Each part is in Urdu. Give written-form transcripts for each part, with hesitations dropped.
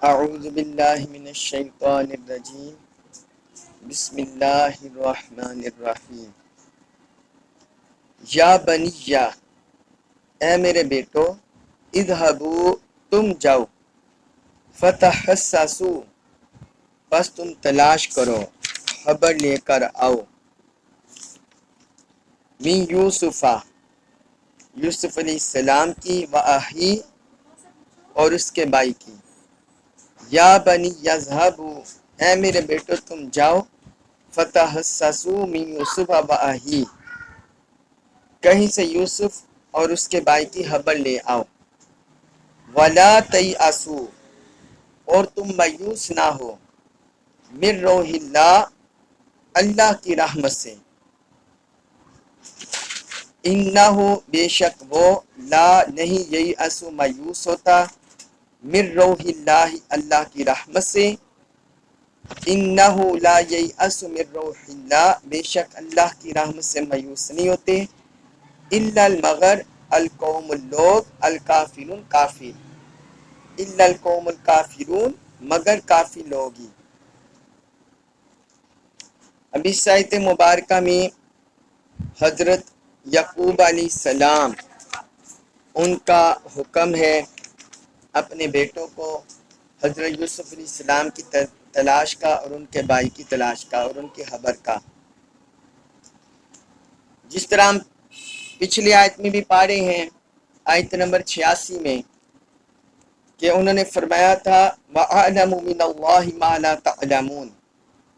اعوذ باللہ من الشیطان الرجیم بسم اللہ الرحمن الرحیم یا بنی، اے میرے بیٹو، اذهبوا، تم جاؤ، فتحسسوا، پس تم تلاش کرو، خبر لے کر آؤ، من یوسفہ، یوسف علیہ السلام کی، وآہی، اور اس کے بھائی کی۔ یا بنی یذهبوا، اے میرے بیٹو تم جاؤ، فتحسسوا من یوسف وآہی، کہیں سے یوسف اور اس کے بھائی کی خبر لے آؤ، ولا تیأسوا، اور تم مایوس نہ ہو، من روح اللہ، اللہ کی رحمت سے، انہو، بے شک وہ، لا نہیں ییأس مایوس ہوتا، من روح اللہ، اللہ کی رحمت سے، انہو لا ییأس من روح اللہ، بے شک اللہ کی رحمت سے مایوس نہیں ہوتے، الا المگر، القوم لوگ، الکافرون کافر، الا القوم الکافرون، مگر کافی لوگ ہی۔ اب اس آیت مبارکہ میں حضرت یعقوب علیہ السلام، ان کا حکم ہے اپنے بیٹوں کو حضرت یوسف علیہ السلام کی تلاش کا، اور ان کے بھائی کی تلاش کا، اور ان کی خبر کا۔ جس طرح ہم پچھلی آیت میں بھی پڑھے ہیں، آیت نمبر 86 میں، کہ انہوں نے فرمایا تھا وَأَعْلَمُ مِنَ اللَّهِ مَا لَا تَعْلَمُونَ،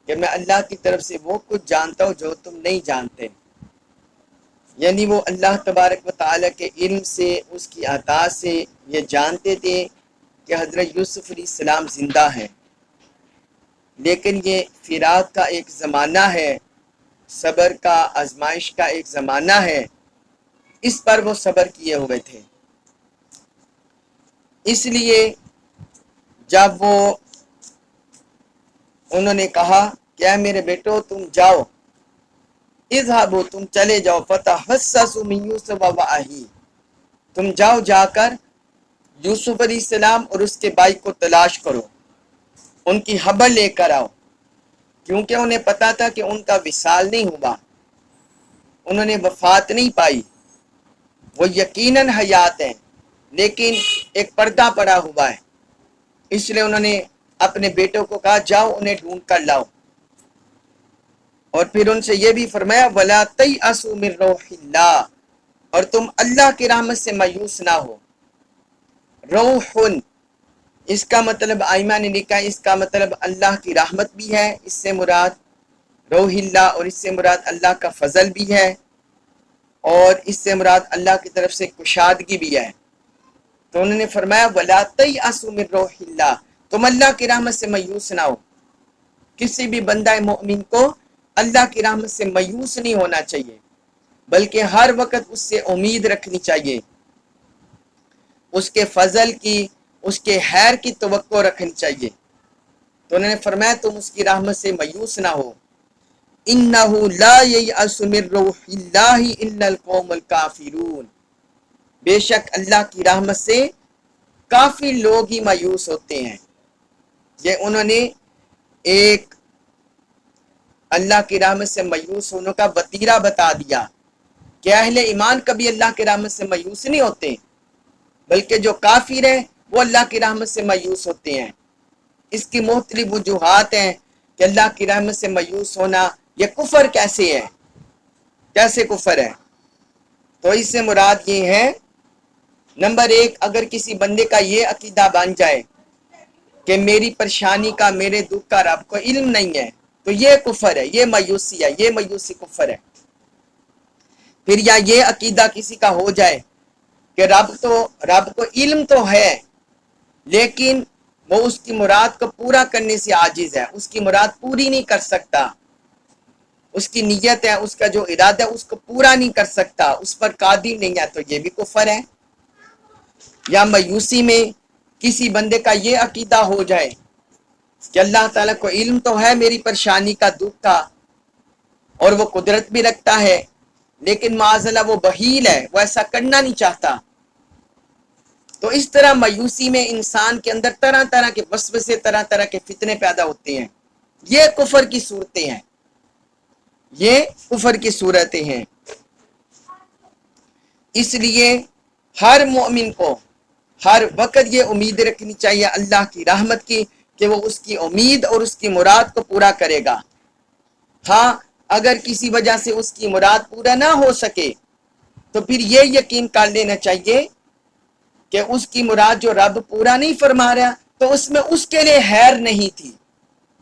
کہ میں اللہ کی طرف سے وہ کچھ جانتا ہوں جو تم نہیں جانتے، یعنی وہ اللہ تبارک و تعالیٰ کے علم سے، اس کی عطا سے یہ جانتے تھے کہ حضرت یوسف علیہ السلام زندہ ہیں، لیکن یہ فراق کا ایک زمانہ ہے، صبر کا، آزمائش کا ایک زمانہ ہے، اس پر وہ صبر کیے ہوئے تھے۔ اس لیے جب انہوں نے کہا کہ اے میرے بیٹو تم جاؤ، اذهبوا، تم چلے جاؤ، فتحسسوا من یوسف وآہی، تم جاؤ جا کر یوسف علیہ السلام اور اس کے بھائی کو تلاش کرو، ان کی خبر لے کر آؤ، کیونکہ انہیں پتا تھا کہ ان کا وصال نہیں ہوا، انہوں نے وفات نہیں پائی، وہ یقیناً حیات ہیں لیکن ایک پردہ پڑا ہوا ہے، اس لیے انہوں نے اپنے بیٹوں کو کہا جاؤ انہیں ڈھونڈ کر لاؤ، اور پھر ان سے یہ بھی فرمایا وَلَا تَيْأَسُوا مِن رَوْحِ اللَّهِ، اور تم اللہ کی رحمت سے مایوس نہ ہو۔ روح، اس کا مطلب آئمہ نے لکھا ہے، اس کا مطلب اللہ کی رحمت بھی ہے، اس سے مراد روح اللہ، اور اس سے مراد اللہ کا فضل بھی ہے، اور اس سے مراد اللہ کی طرف سے کشادگی بھی ہے۔ تو انہوں نے فرمایا وَلَا تَيْأَسُوا مِن رَوْحِ اللَّهِ، تم اللہ کی رحمت سے مایوس نہ ہو۔ کسی بھی بندہ مومن کو اللہ کی رحمت سے مایوس نہیں ہونا چاہیے، بلکہ ہر وقت اس سے امید رکھنی چاہیے، اس کے فضل کی، اس کے خیر کی توقع رکھنی چاہیے۔ تو انہوں نے فرمایا تم اس کی رحمت سے مایوس نہ ہو، انہ لا ییأس من روح اللہ الا القوم الکافرون، بے شک اللہ کی رحمت سے کافی لوگ ہی مایوس ہوتے ہیں۔ یہ انہوں نے ایک اللہ کی رحمت سے مایوس ہونے کا وتیرہ بتا دیا کہ اہل ایمان کبھی اللہ کی رحمت سے مایوس نہیں ہوتے، بلکہ جو کافر ہیں وہ اللہ کی رحمت سے مایوس ہوتے ہیں۔ اس کی مختلف وجوہات ہیں کہ اللہ کی رحمت سے مایوس ہونا یہ کفر کیسے ہے، کیسے کفر ہے؟ تو اس سے مراد یہ ہے، نمبر ایک، اگر کسی بندے کا یہ عقیدہ بن جائے کہ میری پریشانی کا، میرے دکھ کا رب کو علم نہیں ہے، تو یہ کفر ہے، یہ مایوسی ہے، یہ مایوسی کفر ہے۔ پھر یا یہ عقیدہ کسی کا ہو جائے کہ رب کو علم تو ہے لیکن وہ اس کی مراد کو پورا کرنے سے عاجز ہے، اس کی مراد پوری نہیں کر سکتا، اس کی نیت ہے، اس کا جو ارادہ ہے اس کو پورا نہیں کر سکتا، اس پر قادر نہیں ہے، تو یہ بھی کفر ہے۔ یا مایوسی میں کسی بندے کا یہ عقیدہ ہو جائے کہ اللہ تعالیٰ کو علم تو ہے میری پریشانی کا، دکھ کا، اور وہ قدرت بھی رکھتا ہے، لیکن معاذ اللہ وہ بخیل ہے، وہ ایسا کرنا نہیں چاہتا، تو اس طرح مایوسی میں انسان کے اندر طرح طرح کے وسوسے، طرح طرح کے فتنے پیدا ہوتے ہیں. یہ کفر کی صورتیں ہیں، یہ کفر کی صورتیں ہیں. اس لیے ہر مومن کو ہر وقت یہ امید رکھنی چاہیے اللہ کی رحمت کی، کہ وہ اس کی امید اور اس کی مراد کو پورا کرے گا. ہاں، اگر کسی وجہ سے اس کی مراد پورا نہ ہو سکے تو پھر یہ یقین کر لینا چاہیے کہ اس کی مراد جو رب پورا نہیں فرما رہا تو اس میں اس کے لیے خیر نہیں تھی،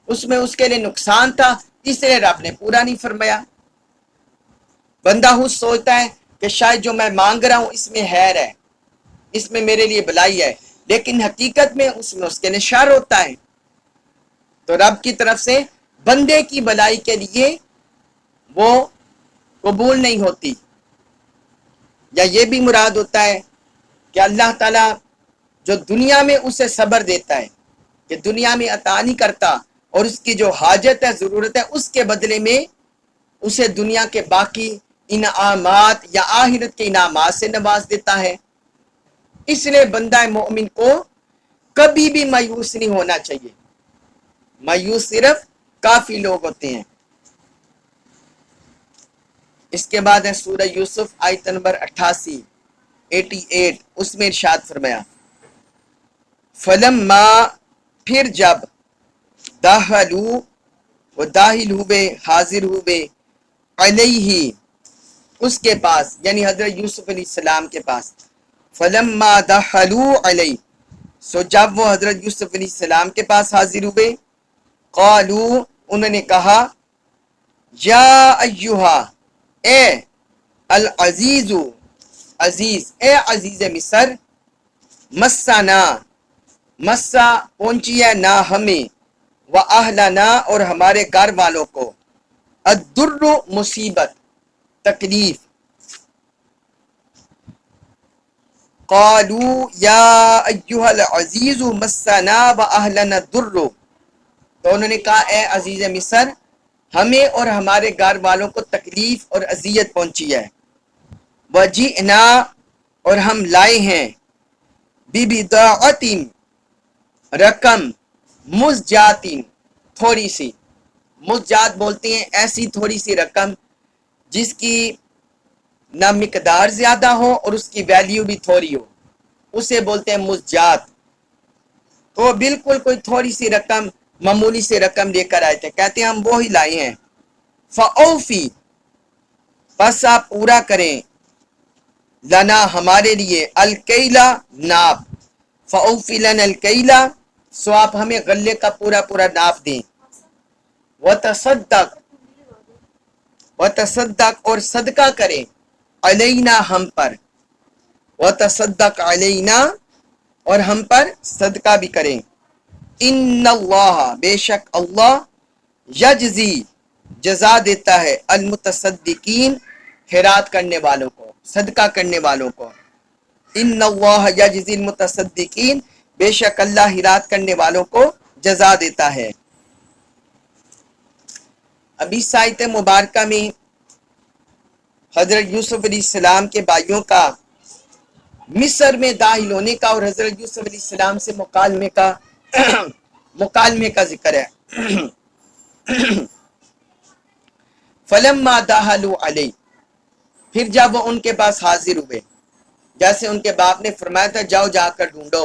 اس میں اس کے لیے نقصان تھا، اس لیے رب نے پورا نہیں فرمایا. بندہ خود سوچتا ہے کہ شاید جو میں مانگ رہا ہوں اس میں خیر ہے، اس میں میرے لیے بھلائی ہے، لیکن حقیقت میں اس کے لیے شر ہوتا ہے. تو رب کی طرف سے بندے کی بھلائی کے لیے وہ قبول نہیں ہوتی. یا یہ بھی مراد ہوتا ہے کہ اللہ تعالیٰ جو دنیا میں اسے صبر دیتا ہے، کہ دنیا میں عطا نہیں کرتا، اور اس کی جو حاجت ہے، ضرورت ہے، اس کے بدلے میں اسے دنیا کے باقی انعامات یا آخرت کے انعامات سے نواز دیتا ہے. اس لیے بندہ مومن کو کبھی بھی مایوس نہیں ہونا چاہیے. مایوس صرف کافی لوگ ہوتے ہیں. اس کے بعد ہے سورہ یوسف آیت نمبر 88، اس میں ارشاد فرمایا فلما، پھر جب داخلو، وہ داخل ہوئے، حاضر ہوئے، علیہ، اس کے پاس، یعنی حضرت یوسف علیہ السلام کے پاس. فلما دخلوا علیہ، سو جب وہ حضرت یوسف علیہ السلام کے پاس حاضر ہوئے، قالو، انہوں نے کہا، یا ایہا، اے العزیز، عزیز، اے عزیز مصر، مسنا، مسا پہنچی ہے نہ ہمیں، و اہلنا، اور ہمارے گھر والوں کو، الدر، مصیبت، تکلیف. قالوا یا ایہا العزیز مسنا و اہلنا الدر، تو انہوں نے کہا اے عزیز مصر، ہمیں اور ہمارے گھر والوں کو تکلیف اور اذیت پہنچی ہے. وجئنا، اور ہم لائے ہیں، ببضاعۃ، رقم، مزجات، تھوڑی سی. مزجات بولتے ہیں ایسی تھوڑی سی رقم جس کی نہ مقدار زیادہ ہو اور اس کی ویلیو بھی تھوڑی ہو، اسے بولتے ہیں مزجات. تو بالکل کوئی تھوڑی سی رقم، معمولی سی رقم لے کر آئے تھے، کہتے ہیں ہم وہی لائے ہیں. فاوفی، پس آپ پورا کریں، لنا، ہمارے لیے، الکیلا، ناپ. فاوفی لنا الکیلا، سو آپ ہمیں غلے کا پورا پورا ناپ دیں. وتصدق، وتصدق، اور صدقہ کریں، علینا، ہم پر. وتصدق علینا، اور ہم پر صدقہ بھی کریں. ان اللہ، بے شک اللہ، یجزی، جزا دیتا ہے، المتصدقین، خیرات کرنے والوں کو، صدقہ کرنے والوں کو. ان اللہ یجزی المتصدقین، بے شک اللہ خیرات کرنے والوں کو جزا دیتا ہے. ابھی آیت مبارکہ میں حضرت یوسف علیہ السلام کے بھائیوں کا مصر میں داخل ہونے کا اور حضرت یوسف علیہ السلام سے مکالمے کا ذکر ہے. فلما دخلوا علیہ، پھر جب وہ ان کے پاس حاضر ہوئے، جیسے ان کے باپ نے فرمایا تھا جاؤ جا کر ڈھونڈو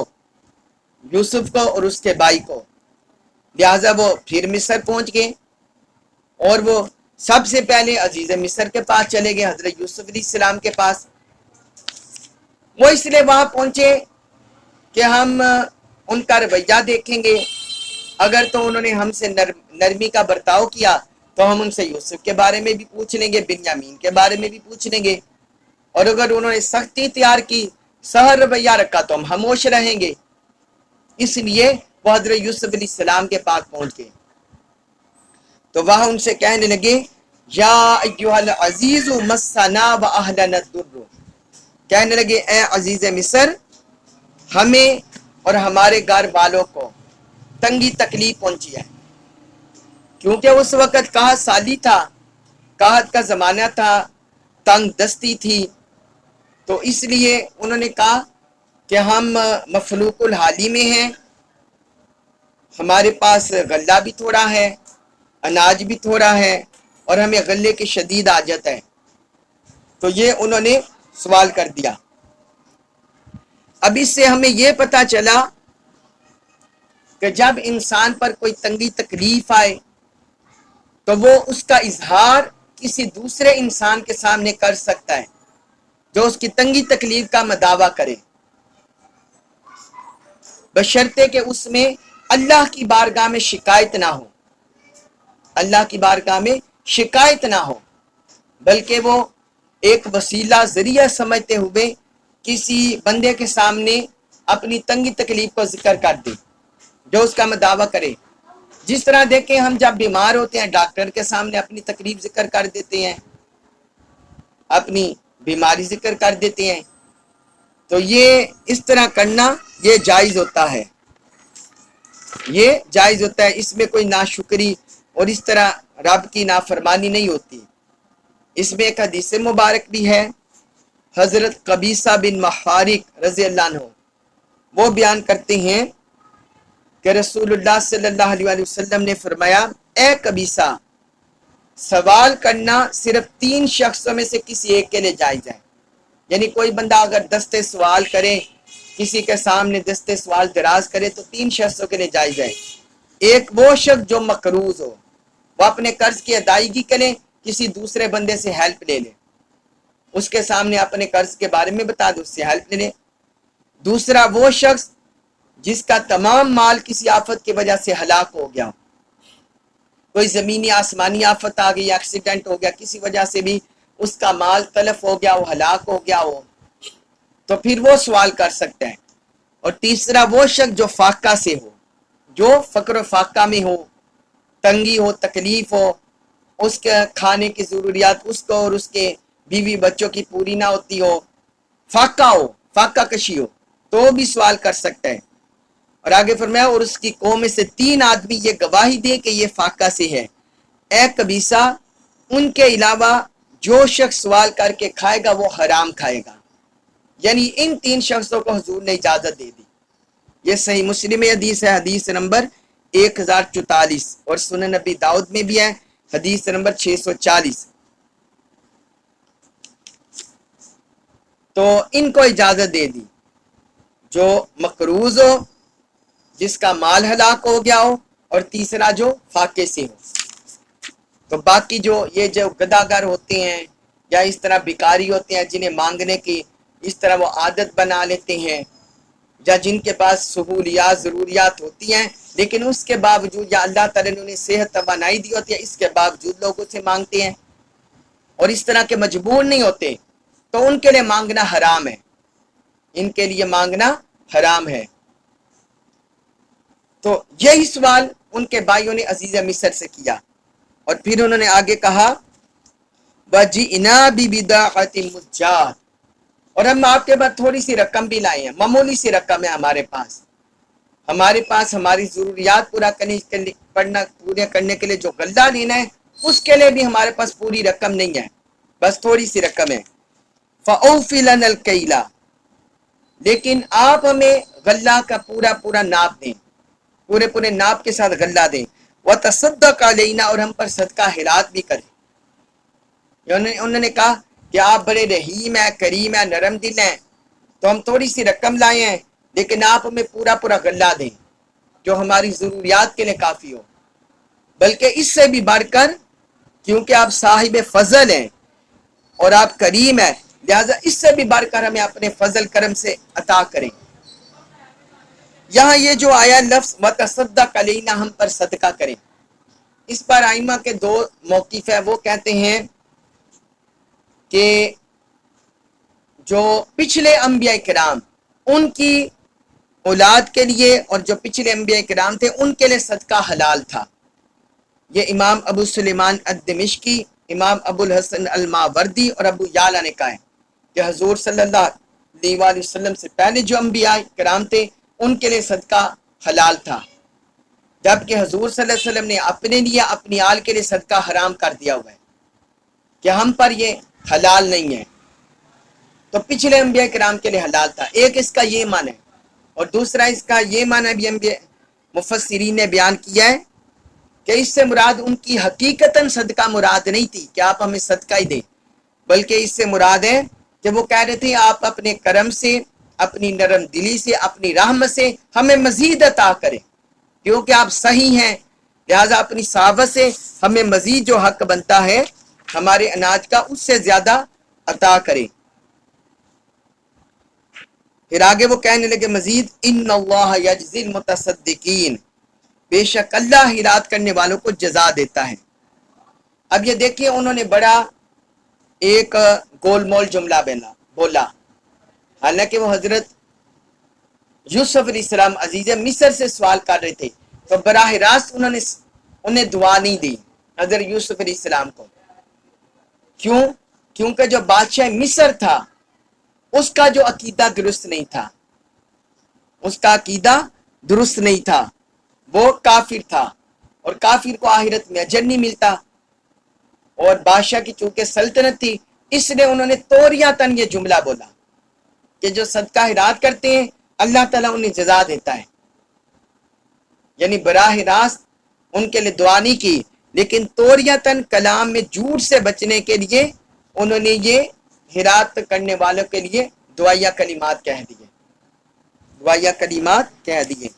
یوسف کو اور اس کے بھائی کو، لہٰذا وہ پھر مصر پہنچ گئے، اور وہ سب سے پہلے عزیز مصر کے پاس چلے گئے، حضرت یوسف علیہ السلام کے پاس. وہ اس لیے وہاں پہنچے کہ ہم ان کا رویہ دیکھیں گے، اگر تو انہوں نے ہم سے نرمی کا برتاؤ کیا تو ہم ان سے یوسف کے بارے میں بھی پوچھ لیں گے، بنیامین کے بارے میں بھی پوچھ لیں گے، اور اگر انہوں نے سختی اختیار کی، سخت رویہ رکھا تو ہم خاموش رہیں گے. اس لیے وہ حضرت یوسف علیہ السلام کے پاس پہنچ گئے. تو وہاں ان سے کہنے لگے یا ایھا العزیز مسنا و اہلنا الضر، کہنے لگے اے عزیز مصر، ہمیں اور ہمارے گھر والوں کو تنگی تکلیف پہنچی ہے. کیونکہ اس وقت قحط سالی تھا، قحط کا زمانہ تھا، تنگ دستی تھی، تو اس لیے انہوں نے کہا کہ ہم مفلوق الحالی میں ہیں، ہمارے پاس غلہ بھی تھوڑا ہے، اناج بھی تھوڑا ہے، اور ہمیں غلے کی شدید حاجت ہے۔ تو یہ انہوں نے سوال کر دیا۔ اب اس سے ہمیں یہ پتہ چلا کہ جب انسان پر کوئی تنگی تکلیف آئے تو وہ اس کا اظہار کسی دوسرے انسان کے سامنے کر سکتا ہے جو اس کی تنگی تکلیف کا مداوع کرے، بشرطے کہ اس میں اللہ کی بارگاہ میں شکایت نہ ہو، اللہ کی بارگاہ میں شکایت نہ ہو، بلکہ وہ ایک وسیلہ ذریعہ سمجھتے ہوئے کسی بندے کے سامنے اپنی تنگی تکلیف کو ذکر کر دے جو اس کا مداوع کرے۔ جس طرح دیکھیں ہم جب بیمار ہوتے ہیں ڈاکٹر کے سامنے اپنی تکلیف ذکر کر دیتے ہیں، اپنی بیماری ذکر کر دیتے ہیں، تو یہ اس طرح کرنا یہ جائز ہوتا ہے، یہ جائز ہوتا ہے، اس میں کوئی ناشکری اور اس طرح رب کی نافرمانی نہیں ہوتی۔ اس میں ایک حدیث مبارک بھی ہے، حضرت قبیصہ بن محارق رضی اللہ عنہ وہ بیان کرتے ہیں کہ رسول اللہ صلی اللہ علیہ وسلم نے فرمایا، اے قبیصہ، سوال کرنا صرف 3 شخصوں میں سے کسی ایک کے لیے جائز ہے۔ یعنی کوئی بندہ اگر دستے سوال کرے، کسی کے سامنے دستے سوال دراز کرے تو 3 شخصوں کے لیے جائز ہے۔ ایک وہ شخص جو مقروض ہو، وہ اپنے قرض کی ادائیگی کرے، کسی دوسرے بندے سے ہیلپ لے لے، اس کے سامنے اپنے قرض کے بارے میں بتا دے، اس سے ہیلپ لے لے۔ دوسرا وہ شخص جس کا تمام مال کسی آفت کی وجہ سے ہلاک ہو گیا، کوئی زمینی آسمانی آفت آ گئی، ایکسیڈنٹ ہو گیا، کسی وجہ سے بھی اس کا مال تلف ہو گیا، وہ ہلاک ہو گیا ہو، تو پھر وہ سوال کر سکتا ہے۔ اور تیسرا وہ شخص جو فاقہ سے ہو، جو فقر و فاقہ میں ہو، تنگی ہو، تکلیف ہو، اس کے کھانے کی ضروریات اس کو اور اس کے بیوی بچوں کی پوری نہ ہوتی ہو، فاقہ ہو، فاقہ کشی ہو، تو بھی سوال کر سکتا ہے۔ اور آگے فرمایا، اور اس کی قوم میں سے 3 آدمی یہ گواہی دے کہ یہ فاقہ سے ہے۔ اے قبیصہ، ان کے علاوہ جو شخص سوال کر کے کھائے گا وہ حرام کھائے گا۔ یعنی ان 3 شخصوں کو حضور نے اجازت دے دی۔ یہ صحیح مسلم حدیث ہے، حدیث نمبر 1044، اور سنن نبی داؤد میں بھی ہے، حدیث نمبر 640۔ تو ان کو اجازت دے دی، جو مقروض ہو، جس کا مال ہلاک ہو گیا ہو، اور تیسرا جو فاقے سے ہو۔ تو باقی جو گداگر ہوتے ہیں یا اس طرح بیکاری ہوتے ہیں، جنہیں مانگنے کی اس طرح وہ عادت بنا لیتے ہیں، یا جن کے پاس سہولیات ضروریات ہوتی ہیں لیکن اس کے باوجود، یا اللہ تعالیٰ نے انہیں صحت توانائی دی ہوتی ہے، اس کے باوجود لوگوں سے مانگتے ہیں اور اس طرح کے مجبور نہیں ہوتے، تو ان کے لیے مانگنا حرام ہے، ان کے لیے مانگنا حرام ہے۔ تو یہی سوال ان کے بھائیوں نے عزیز مصر سے کیا، اور پھر انہوں نے آگے کہا، وَجِئْنَا بِبِضَاعَةٍ مُزْجَاةٍ، اور ہم آپ کے بعد تھوڑی سی رقم بھی لائے ہیں، معمولی سی رقم ہے ہمارے پاس ہماری ضروریات پورے کرنے کے لیے جو غلہ لینا ہے اس کے لیے بھی ہمارے پاس پوری رقم نہیں ہے، بس تھوڑی سی رقم ہے۔ فَأَوْفِ لَنَا الْكَيْلَ، لیکن آپ ہمیں غلہ کا پورا ناپ دیں، پورے ناپ کے ساتھ غلہ دیں، وَتَصَدَّقْ عَلَيْنَا، اور ہم پر صدقہ خیرات بھی کریں۔ انہوں نے کہا کہ آپ بڑے رحیم ہیں، کریم ہیں، نرم دل ہیں، تو ہم تھوڑی سی رقم لائے ہیں لیکن آپ ہمیں پورا غلہ دیں جو ہماری ضروریات کے لیے کافی ہو، بلکہ اس سے بھی بڑھ کر، کیونکہ آپ صاحب فضل ہیں اور آپ کریم ہیں، لہذا اس سے بھی بڑھ کر ہمیں اپنے فضل کرم سے عطا کریں۔ یہاں یہ جو آیا لفظ وَتَصَدَّقْ عَلَيْنَا، ہم پر صدقہ کریں، اس پر ائمہ کے 2 موقف ہے۔ وہ کہتے ہیں کہ جو پچھلے انبیاء کرام، ان کی اولاد کے لیے اور جو پچھلے انبیاء کرام تھے ان کے لیے صدقہ حلال تھا۔ یہ امام ابو سلیمان الدمشقی، امام ابو الحسن الماوردی اور ابو یعلا نے کہا ہے کہ حضور صلی اللہ علیہ وسلم سے پہلے جو انبیاء کرام تھے ان کے لیے صدقہ حلال تھا، جبکہ حضور صلی اللہ علیہ وسلم نے اپنے لیے، اپنی آل کے لیے صدقہ حرام کر دیا ہوا ہے کہ ہم پر یہ حلال نہیں ہے۔ تو پچھلے انبیاء کرام کے لیے حلال تھا. ایک اس کا یہ معنی ہے، اور دوسرا اس کا یہ معنی بھی انبیاء مفسرین نے بیان کیا ہے کہ اس سے مراد ان کی حقیقتاً صدقہ مراد نہیں تھی کہ آپ ہمیں صدقہ ہی دیں، بلکہ اس سے مراد ہے کہ وہ کہہ رہے تھے آپ اپنے کرم سے، اپنی نرم دلی سے، اپنی رحمت سے ہمیں مزید عطا کریں، کیونکہ آپ صحیح ہیں، لہٰذا اپنی صحابت سے ہمیں مزید جو حق بنتا ہے ہمارے اناج کا اس سے زیادہ عطا کریں. پھر آگے وہ کہنے لگے مزید ان اللہ یجزی المتصدقین، بے شک اللہ خیرات کرنے والوں کو جزا دیتا ہے. اب یہ دیکھیے انہوں نے بڑا ایک گول مول جملہ بولا، حالانکہ وہ حضرت یوسف علیہ السلام عزیز مصر سے سوال کر رہے تھے، تو براہ راست انہیں دعا نہیں دی حضرت یوسف علیہ السلام کو. کیوں؟ کیونکہ جو بادشاہ مصر تھا اس کا جو عقیدہ درست نہیں تھا، اس کا عقیدہ درست نہیں تھا، وہ کافر تھا، اور کافر کو آخرت میں اجر نہیں ملتا. اور بادشاہ کی چونکہ سلطنت تھی، اس لیے انہوں نے توریاتن یہ جملہ بولا کہ جو صدقہ خیرات کرتے ہیں اللہ تعالیٰ انہیں جزا دیتا ہے. یعنی براہ راست ان کے لیے دعا نہیں کی، لیکن توریاتن کلام میں جھوٹ سے بچنے کے لیے انہوں نے یہ خیرات کرنے والوں کے لیے دعائیہ کلمات کہہ دیے، دعائیہ کلمات کہہ دیے.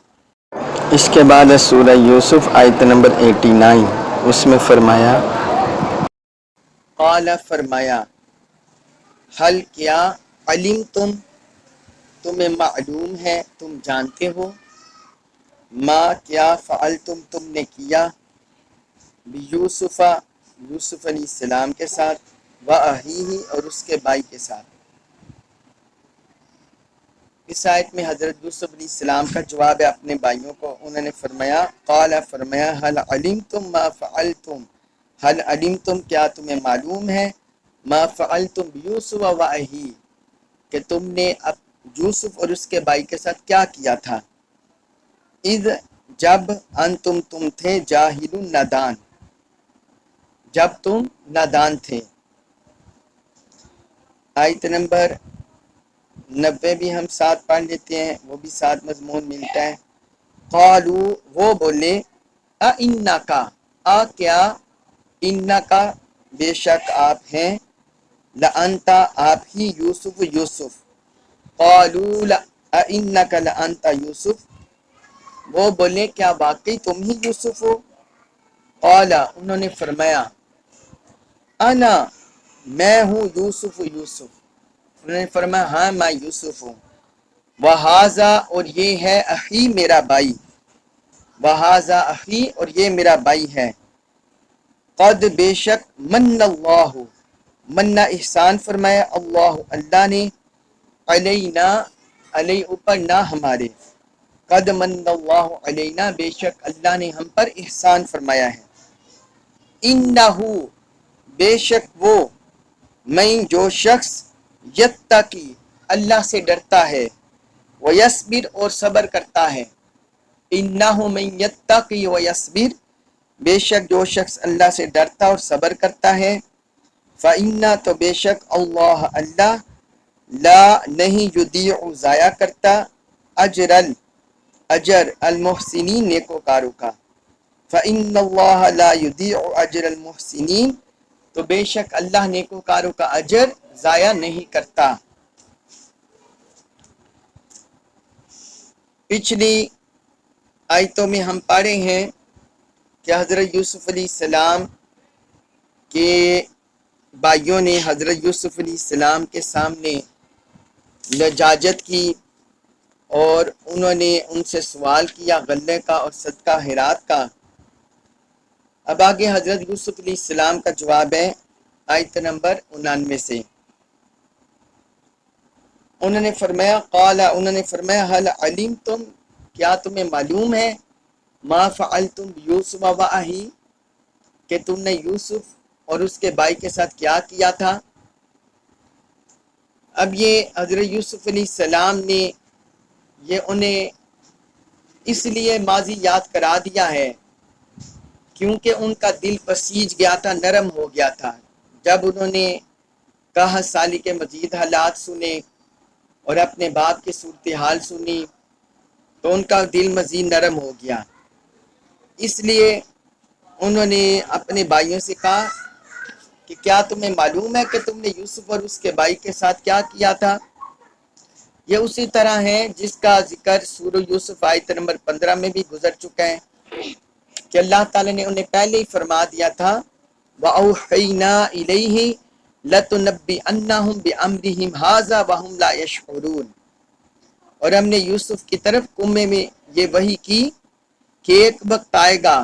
اس کے بعد سورہ یوسف آیت نمبر 89، اس میں فرمایا قال فرمایا حل کیا علم تمہیں معلوم ہے، تم جانتے ہو، ما کیا فعلتم تم نے کیا، یوسف یوسف علیہ السلام کے ساتھ، وَأَخِیہِ اور اس کے بھائی کے ساتھ. اس آیت میں حضرت یوسف علیہ السلام کا جواب ہے اپنے بھائیوں کو. انہوں نے فرمایا قال فرمایا حل علمتم ما فعلتم، حل علمتم کیا تمہیں معلوم ہے، ما فعلتم یوسف وَأَخِیہِ کہ تم نے یوسف اور اس کے بھائی کے ساتھ کیا کیا تھا، اذ جب انتم تم تھے جاہل نادان، جب تم نادان تھے. آیت نمبر 90 بھی ہم ساتھ پڑھ لیتے ہیں، وہ بھی ساتھ مضمون ملتا ہے. قالو وہ بولے اِنَّکَ کیا، اِنَّکَ بے شک آپ ہیں، لَأَنْتَ آپ ہی، یوسف یوسف. قالوا اِنَّکَ لَأَنْتَ یوسف وہ بولے کیا واقعی تم ہی یوسف ہو. قال انہوں نے فرمایا انا میں ہوں یوسف یوسف. انہوں نے فرمایا ہاں میں یوسف ہوں. وہذا اور یہ ہے اخی میرا بھائی، وہذا اخی اور یہ میرا بھائی ہے. قد بے شک من اللہ من احسان فرمایا اللہ اللہ نے، علینا علی اوپر نہ ہمارے، قد من اللہ علینا بے شک اللہ نے ہم پر احسان فرمایا ہے. انہو بے شک وہ، میں جو شخص یتقی اللہ سے ڈرتا ہے، ویصبر اور صبر کرتا ہے. انہو من یتقی ویصبر بے شک جو شخص اللہ سے ڈرتا اور صبر کرتا ہے، فإنہ تو بے شک اللہ اللہ، لا نہیں یضیع ضائع کرتا، اجر المحسنین نیکوکاروں کا. فإن اللہ لا یضیع اجر المحسنین تو بے شک اللہ نیکوکاروں کا اجر ضائع نہیں کرتا. پچھلی آیتوں میں ہم پڑھے ہیں کہ حضرت یوسف علیہ السلام کے بھائیوں نے حضرت یوسف علیہ السلام کے سامنے لجاجت کی اور انہوں نے ان سے سوال کیا غلے کا اور صدقہ خیرات کا. اب آگے حضرت یوسف علیہ السلام کا جواب ہے آیت نمبر 99 سے. انہوں نے فرمایا قال انہوں نے فرمایا حل علمتم کیا تمہیں معلوم ہے، ما فعلتم یوسف وأخیہ کہ تم نے یوسف اور اس کے بھائی کے ساتھ کیا کیا تھا. اب یہ حضرت یوسف علیہ السلام نے یہ انہیں اس لیے ماضی یاد کرا دیا ہے کیونکہ ان کا دل پسیج گیا تھا، نرم ہو گیا تھا. جب انہوں نے کہا سالی کے مزید حالات سنے اور اپنے باپ کی صورتحال سنی تو ان کا دل مزید نرم ہو گیا. اس لیے انہوں نے اپنے بھائیوں سے کہا کہ کیا تمہیں معلوم ہے کہ تم نے یوسف اور اس کے بھائی کے ساتھ کیا کیا تھا؟ یہ اسی طرح ہے جس کا ذکر سورہ یوسف آیت نمبر 15 میں بھی گزر چکا ہے کہ اللہ تعالیٰ نے انہیں پہلے ہی فرما دیا تھا وَأَوْحَيْنَا إِلَيْهِ لَتُنَبِّئَنَّهُمْ بِأَمْرِهِمْ هَٰذَا وَهُمْ لَا يَشْعُرُونَ. اور ہم نے یوسف کی طرف کنبے میں یہ وحی کی کہ ایک وقت آئے گا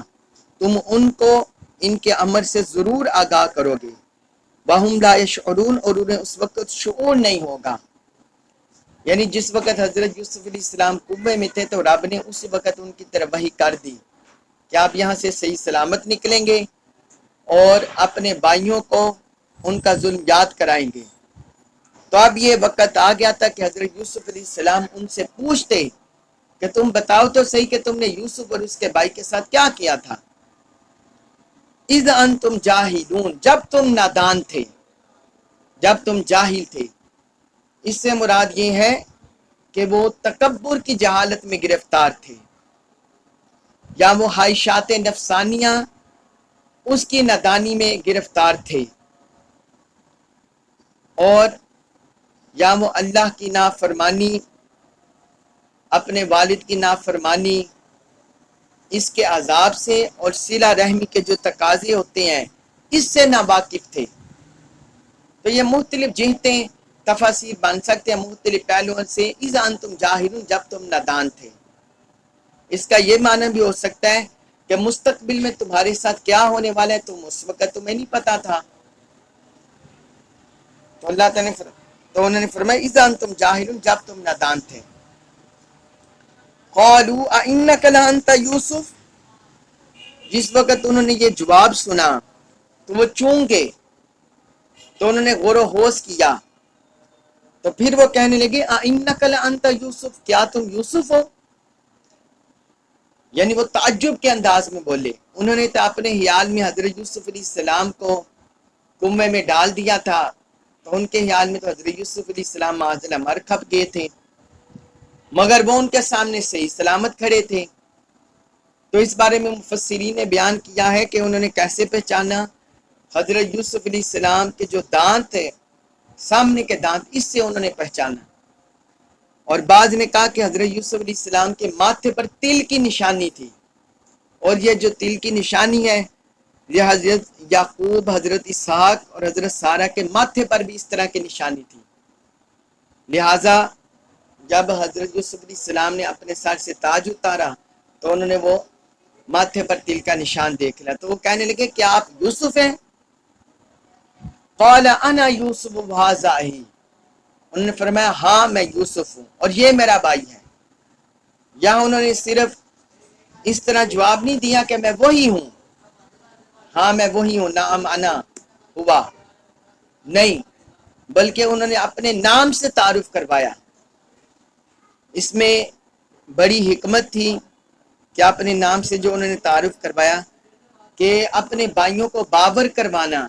تم ان کو ان کے امر سے ضرور آگاہ کرو گے. وَهُمْ لَا يَشْعُرُونَ. اور انہیں اس وقت شعور نہیں ہوگا. یعنی جس وقت حضرت یوسف علیہ السلام کنبے میں تھے تو رب نے اسی وقت ان کی طرف وحی کر دی کہ آپ یہاں سے صحیح سلامت نکلیں گے اور اپنے بھائیوں کو ان کا ظلم یاد کرائیں گے. تو اب یہ وقت آ گیا تھا کہ حضرت یوسف علیہ السلام ان سے پوچھتے کہ تم بتاؤ تو صحیح کہ تم نے یوسف اور اس کے بھائی کے ساتھ کیا کیا تھا. اذ انتم جاہلون. جب تم نادان تھے، جب تم جاہل تھے. اس سے مراد یہ ہے کہ وہ تکبر کی جہالت میں گرفتار تھے یا وہ خواہشات نفسانیہ اس کی نادانی میں گرفتار تھے اور یا وہ اللہ کی نافرمانی، اپنے والد کی نافرمانی، اس کے عذاب سے اور صلہ رحمی کے جو تقاضے ہوتے ہیں اس سے ناواقف تھے. تو یہ مختلف جہتیں تفاسیر بن سکتے ہیں مختلف پہلوؤں سے. اذا انتم جاہلون. جب تم نادان تھے. اس کا یہ معنی بھی ہو سکتا ہے کہ مستقبل میں تمہارے ساتھ کیا ہونے والا ہے تم اس وقت تمہیں نہیں پتا تھا. تو اللہ تعالیٰ نے تو انہوں نے فرمایا اذا انتم جاہلون. جب تم نادان تھے. قالوا اِنَّكَ لَأَنْتَ یوسف. جس وقت انہوں نے یہ جواب سنا تو وہ چونک گئے. تو انہوں نے غور و خوض کیا تو پھر وہ کہنے لگے اِنَّكَ لَأَنْتَ یوسف. کیا تم یوسف ہو؟ یعنی وہ تعجب کے انداز میں بولے. انہوں نے تو اپنے خیال میں حضرت یوسف علیہ السلام کو کنبے میں ڈال دیا تھا تو ان کے خیال میں تو حضرت یوسف علیہ السلام معاذ اللہ مر کھپ گئے تھے، مگر وہ ان کے سامنے صحیح سلامت کھڑے تھے. تو اس بارے میں مفسرین نے بیان کیا ہے کہ انہوں نے کیسے پہچانا. حضرت یوسف علیہ السلام کے جو دانت تھے سامنے کے دانت، اس سے انہوں نے پہچانا. اور بعض نے کہا کہ حضرت یوسف علیہ السلام کے ماتھے پر تل کی نشانی تھی اور یہ جو تل کی نشانی ہے یہ حضرت یعقوب، حضرت اسحاق اور حضرت سارہ کے ماتھے پر بھی اس طرح کی نشانی تھی. لہٰذا جب حضرت یوسف علیہ السلام نے اپنے سر سے تاج اتارا تو انہوں نے وہ ماتھے پر تل کا نشان دیکھ لیا. تو وہ کہنے لگے کیا آپ یوسف ہیں؟ قال انا یوسف وھذا اخی. انہوں نے فرمایا ہاں میں یوسف ہوں اور یہ میرا بھائی ہے. یہاں انہوں نے صرف اس طرح جواب نہیں دیا کہ میں وہی ہوں، ہاں میں وہی ہوں، نعم انا ہوا، نہیں، بلکہ انہوں نے اپنے نام سے تعارف کروایا. اس میں بڑی حکمت تھی کہ اپنے نام سے جو انہوں نے تعارف کروایا کہ اپنے بھائیوں کو باور کروانا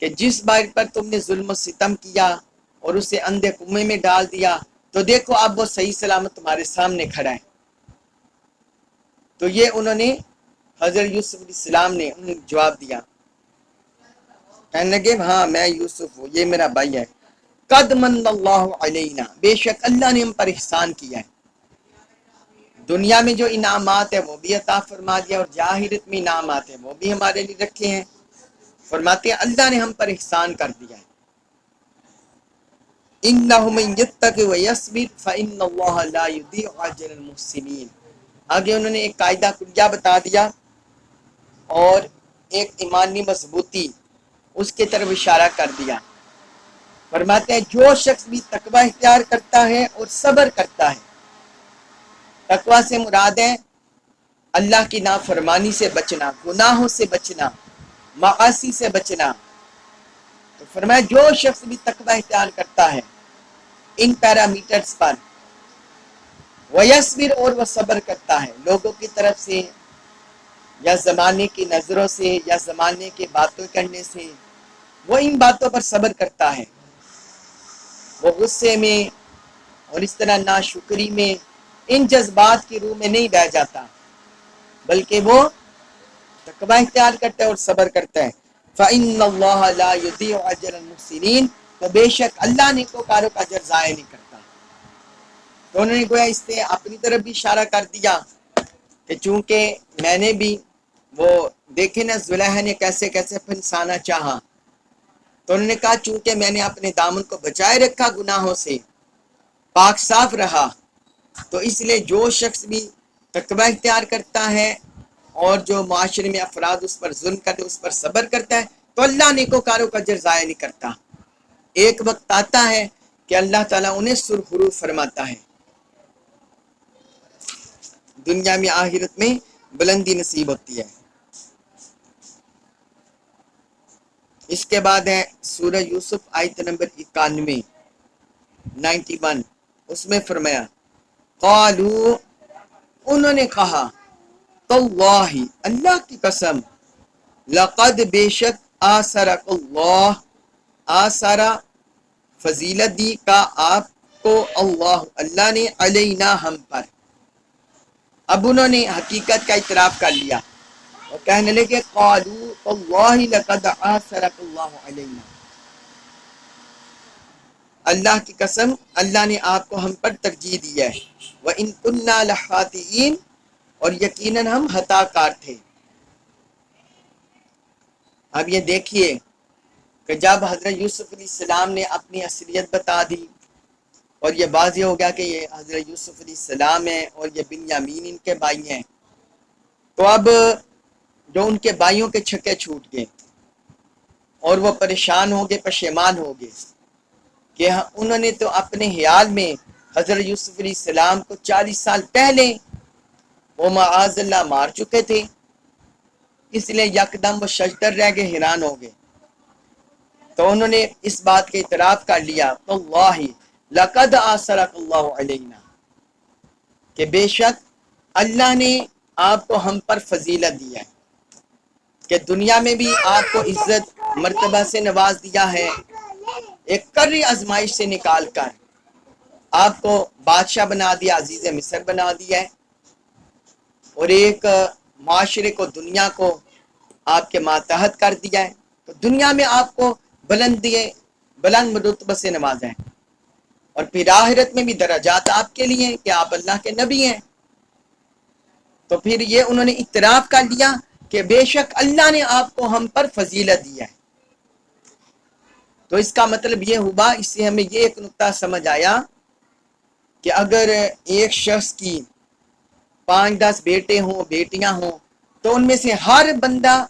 کہ جس بھائی پر تم نے ظلم و ستم کیا اور اسے اندھے کنویں میں ڈال دیا تو دیکھو اب وہ صحیح سلامت تمہارے سامنے کھڑا ہے. تو یہ انہوں نے حضرت یوسف علیہ السلام نے انہیں جواب دیا. کہنے لگے ہاں میں یوسف ہوں، یہ میرا بھائی ہے. قد من اللہ علینا. بے شک اللہ نے ہم پر احسان کیا ہے. دنیا میں جو انعامات ہیں وہ بھی عطا فرما دیا اور آخرت میں انعامات ہیں وہ بھی ہمارے لیے رکھے ہیں. فرماتے ہیں اللہ نے ہم پر احسان کر دیا ہے. إِنَّهُ مَن يَتَّقِ وَيَصْبِرْ فَإِنَّ اللَّهَ لَا يُضِيعُ أَجْرَ الْمُحْسِنِينَ. آگے انہوں نے ایک قاعدہ کلیہ بتا دیا اور ایک ایمانی مضبوطی اس کے طرف اشارہ کر دیا. فرماتے ہیں جو شخص بھی تقوی اختیار کرتا ہے اور صبر کرتا ہے. تقوی سے مراد ہے اللہ کی نافرمانی سے بچنا، گناہوں سے بچنا، معاصی سے بچنا. تو فرمایا جو شخص بھی تقوی اختیار کرتا ہے ان پیرامیٹرز پر، وَيَصْبِرْ اور وہ صبر کرتا ہے لوگوں کی طرف سے یا زمانے کی نظروں سے یا زمانے کے باتوں کرنے سے وہ ان باتوں پر صبر کرتا ہے، وہ غصے میں اور اس طرح ناشکری میں، ان جذبات کی روح میں نہیں بہ جاتا، بلکہ وہ تقوی اختیار کرتا ہے اور صبر کرتا ہے۔ فَإِنَّ اللَّهَ لَا يُضِيعُ أَجْرَ الْمُحْسِنِينَ، تو بے شک اللہ نیکوکاروں کا اجر ضائع نہیں کرتا۔ تو انہوں نے گویا اس سے اپنی طرف بھی اشارہ کر دیا کہ چونکہ میں نے بھی وہ دیکھے نا زلیخا نے کیسے کیسے پھنسانا چاہا، تو انہوں نے کہا چونکہ میں نے اپنے دامن کو بچائے رکھا، گناہوں سے پاک صاف رہا، تو اس لیے جو شخص بھی تقوی اختیار کرتا ہے اور جو معاشرے میں افراد اس پر ظلم کرتے اس پر صبر کرتا ہے، تو اللہ نیکوکاروں کا اجر ضائع نہیں کرتا۔ ایک وقت آتا ہے کہ اللہ تعالیٰ انہیں سرخرو فرماتا ہے، دنیا میں آخرت میں بلندی نصیب ہوتی ہے۔ اس کے بعد ہے سورہ یوسف آیت نمبر 91، اس میں فرمایا قالو، انہوں نے کہا، تاللہ، اللہ کی قسم، لقد بے شک آثرک اللہ، آثرا فضیلت دی کا آپ کو، اللہ نے، علینا ہم پر۔ اب انہوں نے حقیقت کا اعتراف کر لیا اور کہنے لگے قالو تاللہ لقد آثرک اللہ علینا، اللہ کی قسم اللہ نے آپ کو ہم پر ترجیح دی ہے، وَإِن كُنَّا لَخَاطِئِينَ، اور یقیناً ہم خطا کار تھے۔ اب یہ دیکھیے کہ جب حضرت یوسف علیہ السلام نے اپنی اصلیت بتا دی اور یہ واضح ہو گیا کہ یہ حضرت یوسف علیہ السلام ہیں اور یہ بنیامین ان کے بھائی ہیں، تو اب جو ان کے بھائیوں کے چھکے چھوٹ گئے اور وہ پریشان ہو گئے، پشیمان ہو گئے کہ انہوں نے تو اپنے خیال میں حضرت یوسف علیہ السلام کو 40 سال پہلے وہ معاذ اللہ مار چکے تھے، اس لیے یکدم وہ شجدر رہ گئے، حیران ہو گئے۔ تو انہوں نے اس بات کے اعتراف کر لیا، واللہ لقد آثرک اللہ علینا، کہ بے شک اللہ نے آپ کو ہم پر فضیلت دیا ہے، کہ دنیا میں بھی آپ کو عزت مرتبہ سے نواز دیا ہے، ایک کری آزمائش سے نکال کر آپ کو بادشاہ بنا دیا، عزیز مصر بنا دیا ہے، اور ایک معاشرے کو، دنیا کو آپ کے ماتحت کر دیا ہے، تو دنیا میں آپ کو بلند مرتبہ سے نوازا ہے، اور پھر آخرت میں بھی درجات آپ کے لیے کہ آپ اللہ کے نبی ہیں۔ تو پھر یہ انہوں نے اعتراف کر لیا کہ بے شک اللہ نے آپ کو ہم پر فضیلت دیا ہے۔ تو اس کا مطلب یہ ہوا، اس سے ہمیں یہ ایک نقطہ سمجھ آیا کہ اگر ایک شخص کی 5-10 بیٹے ہوں، بیٹیاں ہوں، تو ان میں سے ہر بندہ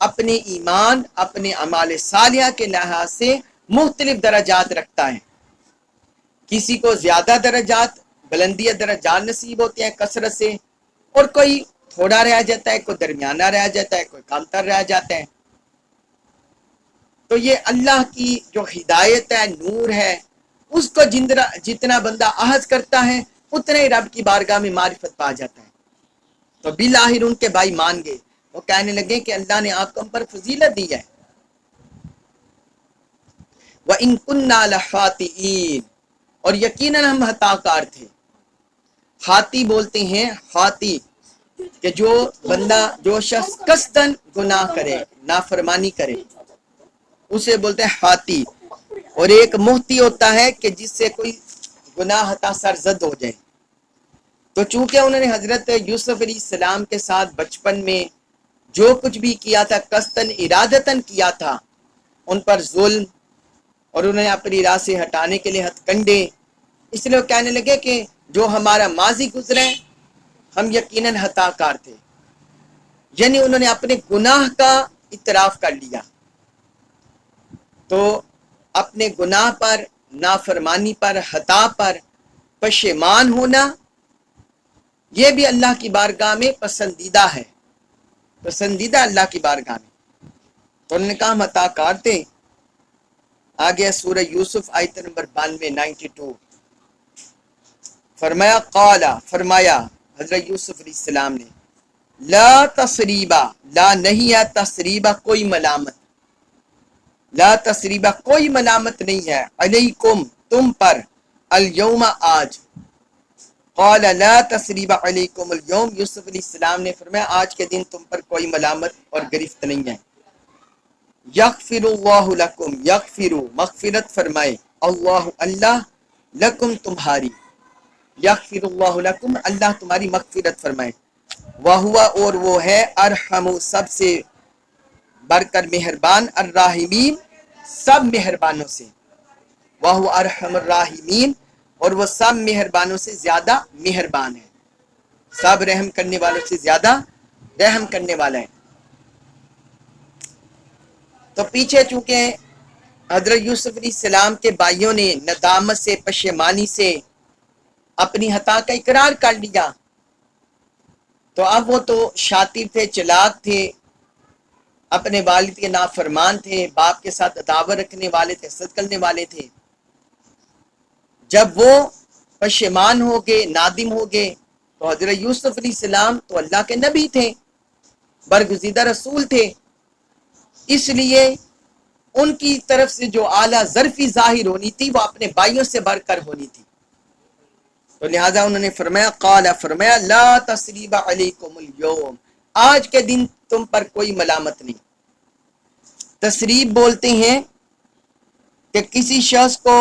اپنے ایمان، اپنے اعمال صالحہ کے لحاظ سے مختلف درجات رکھتا ہے۔ کسی کو زیادہ درجات، بلندی درجات نصیب ہوتے ہیں کثرت سے، اور کوئی تھوڑا رہ جاتا ہے، کوئی درمیانہ رہ جاتا ہے، کوئی کمتر رہ جاتا ہے۔ تو یہ اللہ کی جو ہدایت ہے، نور ہے، اس کو جتنا بندہ اخذ کرتا ہے اتنا ہی رب کی بارگاہ میں معرفت پا جاتا ہے۔ تو بالآخر ان کے بھائی مان گئے، وہ کہنے لگے کہ اللہ نے آپ کو ہم پر فضیلت دی ہے۔ وَإِن كُنَّا لَخَاطِئِينَ، اور یقیناً ہم خطا کار تھے۔ خاطی بولتے ہیں، خاطی کہ جو بندہ، جو شخص قصدن گناہ کرے، نافرمانی کرے، اسے بولتے ہیں خاطی۔ اور ایک مخطی ہوتا ہے کہ جس سے کوئی گناہ خطا سرزد ہو جائے۔ تو چونکہ انہوں نے حضرت یوسف علیہ السلام کے ساتھ بچپن میں جو کچھ بھی کیا تھا، قصدن ارادتاً کیا تھا، ان پر ظلم، اور انہیں اپنی راہ سے ہٹانے کے لیے ہتھ کنڈے، اس لیے وہ کہنے لگے کہ جو ہمارا ماضی گزرا ہے ہم یقیناً خطا کار تھے، یعنی انہوں نے اپنے گناہ کا اعتراف کر لیا۔ تو اپنے گناہ پر، نافرمانی پر، خطا پر پشیمان ہونا، یہ بھی اللہ کی بارگاہ میں پسندیدہ ہے، پسندیدہ اللہ کی بارگاہ میں۔ تو انہوں نے کہا ہم خطا کار تھے۔ آگے سورہ یوسف آیت نمبر 92 فرمایا فرمایا حضرت یوسف علیہ السلام نے، لا تصریبہ، لا نہیں ہے تصریبہ کوئی ملامت، لا تسریبہ کوئی ملامت نہیں ہے، علیکم تم پر، الیوم آج، قال لا تسریب علیکم اليوم، یوسف علیہ السلام نے فرمایا آج کے دن تم پر کوئی ملامت اور گرفت نہیں ہے۔ یغفر اللہ لکم، یغفر مغفرت فرمائے، اللہ اللہ، لکم تمہاری، یغفر اللہ لکم اللہ تمہاری مغفرت فرمائے، وہو اور وہ ہے ارحم سب سے بڑھ کر مہربان، الراحمین سب مہربانوں سے، وہو ارحم الراحمین اور وہ سب مہربانوں سے زیادہ مہربان ہے، سب رحم کرنے والوں سے زیادہ رحم کرنے والا ہے۔ تو پیچھے چونکہ حضرت یوسف علیہ السلام کے بھائیوں نے ندامت سے، پشیمانی سے اپنی خطا کا اقرار کر لیا، تو اب وہ تو شاطر تھے، چلاک تھے، اپنے والد کے نافرمان تھے، باپ کے ساتھ عداوت رکھنے والے تھے، حسد کرنے والے تھے۔ جب وہ پشیمان ہو گئے، نادم ہو گئے، تو حضرت یوسف علیہ السلام تو اللہ کے نبی تھے، برگزیدہ رسول تھے، اس لیے ان کی طرف سے جو اعلیٰ ظرفی ظاہر ہونی تھی وہ اپنے بھائیوں سے بڑھ کر ہونی تھی، تو لہٰذا انہوں نے فرمایا، قال فرمایا، لا تسریب علیکم اليوم، آج کے دن تم پر کوئی ملامت نہیں۔ تسریب بولتے ہیں کہ کسی شخص کو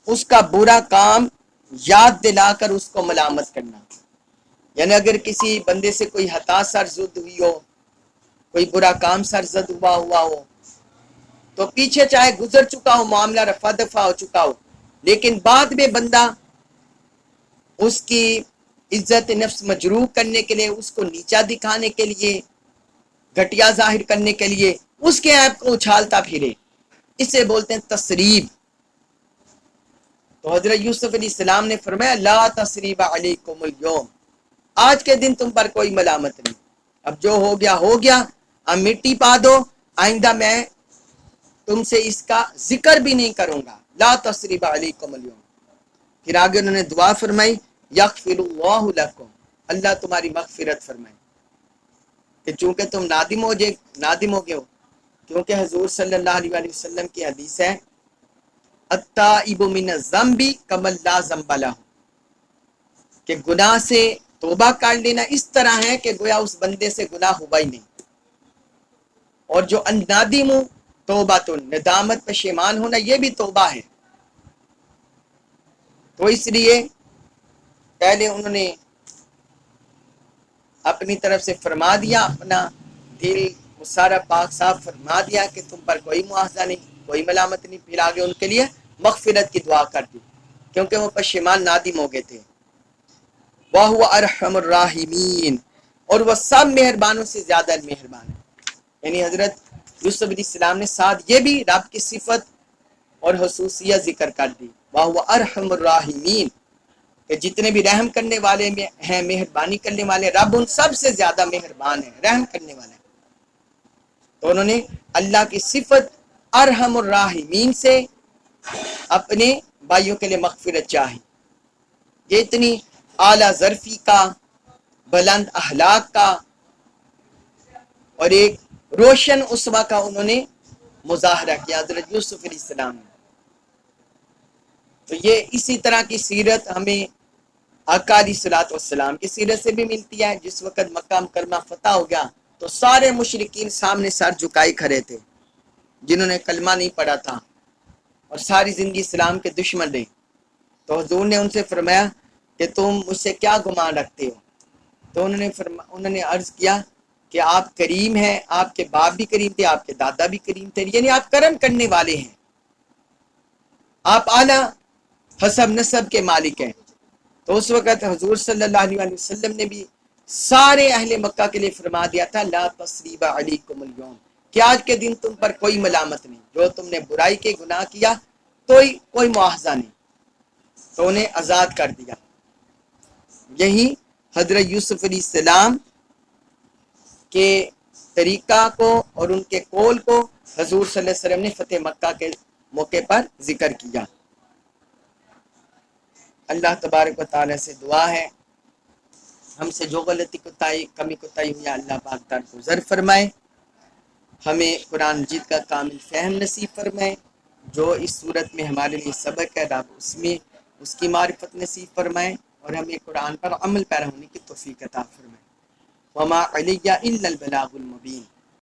اس کا برا کام یاد دلا کر اس کو ملامت کرنا، یعنی اگر کسی بندے سے کوئی خطا سرزد ہوئی ہو، کوئی برا کام سرزد ہوا ہو، تو پیچھے چاہے گزر چکا ہو، معاملہ رفع دفع ہو چکا ہو، لیکن بعد میں بندہ اس کی عزت نفس مجروح کرنے کے لیے، اس کو نیچا دکھانے کے لیے، گھٹیا ظاہر کرنے کے لیے اس کے عیب کو اچھالتا پھرے، اسے بولتے ہیں تسریب۔ تو حضرت یوسف علیہ السلام نے فرمایا، لا تسریب علیکم اليوم، آج کے دن تم پر کوئی ملامت نہیں، اب جو ہو گیا ہو گیا، اب مٹی پا دو، آئندہ میں تم سے اس کا ذکر بھی نہیں کروں گا، لا تسریب علیکم اليوم۔ پھر آگے انہوں نے دعا فرمائی، یغفر اللہ لکم، اللہ تمہاری مغفرت فرمائے، کہ چونکہ تم نادم ہو گئے ہو، کیونکہ حضور صلی اللہ علیہ وسلم کی حدیث ہے، التائب من الذنب کمن لا ذنب لہ، کہ گناہ سے توبہ کر لینا اس طرح ہے کہ گویا اس بندے سے گناہ ہوا ہی نہیں، اور جو النادم توبہ تو ندامت پشیمان ہونا یہ بھی توبہ ہے۔ تو اس لیے پہلے انہوں نے اپنی طرف سے فرما دیا، اپنا دل سارا پاک صاف فرما دیا کہ تم پر کوئی مواخذہ نہیں، کوئی ملامت نہیں، پھر آگے ان کے لیے مغفرت کی دعا کر دی، کیونکہ وہ پشیمان نادم ہو گئے تھے۔ وَهُوَ أَرْحَمُ الرَّاحِمِينَ، اور وہ سب مہربانوں سے زیادہ مہربان ہے، یعنی حضرت یوسف علیہ السلام نے ساتھ یہ بھی رب کی صفت اور خصوصیت ذکر کر دی، وَهُوَ أَرْحَمُ الرَّاحِمِينَ، کہ جتنے بھی رحم کرنے والے ہیں، مہربانی کرنے والے، رب ان سب سے زیادہ مہربان ہے، رحم کرنے والے ہیں۔ تو انہوں نے اللہ کی صفت ارحم الراحمین سے اپنے بھائیوں کے لیے مغفرت چاہی، یہ اتنی اعلیٰ ظرفی کا، بلند اخلاق کا اور ایک روشن اسوہ کا انہوں نے مظاہرہ کیا حضرت یوسف علیہ السلام نے۔ تو یہ اسی طرح کی سیرت ہمیں آقا علیہ الصلوۃ والسلام کی سیرت سے بھی ملتی ہے۔ جس وقت مکہ مکرمہ فتح ہو گیا تو سارے مشرکین سامنے سر جھکائے کھڑے تھے، جنہوں نے کلمہ نہیں پڑھا تھا اور ساری زندگی اسلام کے دشمن رہے، تو حضور نے ان سے فرمایا کہ تم مجھ سے کیا گمان رکھتے ہو؟ تو انہوں نے عرض کیا کہ آپ کریم ہیں، آپ کے باپ بھی کریم تھے، آپ کے دادا بھی کریم تھے، یعنی آپ کرم کرنے والے ہیں، آپ اعلیٰ حسب نسب کے مالک ہیں۔ تو اس وقت حضور صلی اللہ علیہ وسلم نے بھی سارے اہل مکہ کے لیے فرما دیا تھا، لا تسریب علیکم اليوم، کہ آج کے دن تم پر کوئی ملامت نہیں، جو تم نے برائی کے گناہ کیا تو کوئی مواخذہ نہیں، تو انہیں آزاد کر دیا۔ یہی حضرت یوسف علیہ السلام کے طریقہ کو اور ان کے قول کو حضور صلی اللہ علیہ وسلم نے فتح مکہ کے موقع پر ذکر کیا۔ اللہ تبارک و تعالی سے دعا ہے ہم سے جو غلطی کوتاہی کمی کوتاہی ہوئی اللہ پاک درگزر فرمائے، ہمیں قرآن مجید کا کامل فہم نصیب فرمائے، جو اس صورت میں ہمارے لیے سبق ہے رب اس کی معرفت نصیب فرمائے، اور ہمیں قرآن پر عمل پیرا ہونے کی توفیق عطا فرمائے۔ وما علیہ الا البلاغ المبین۔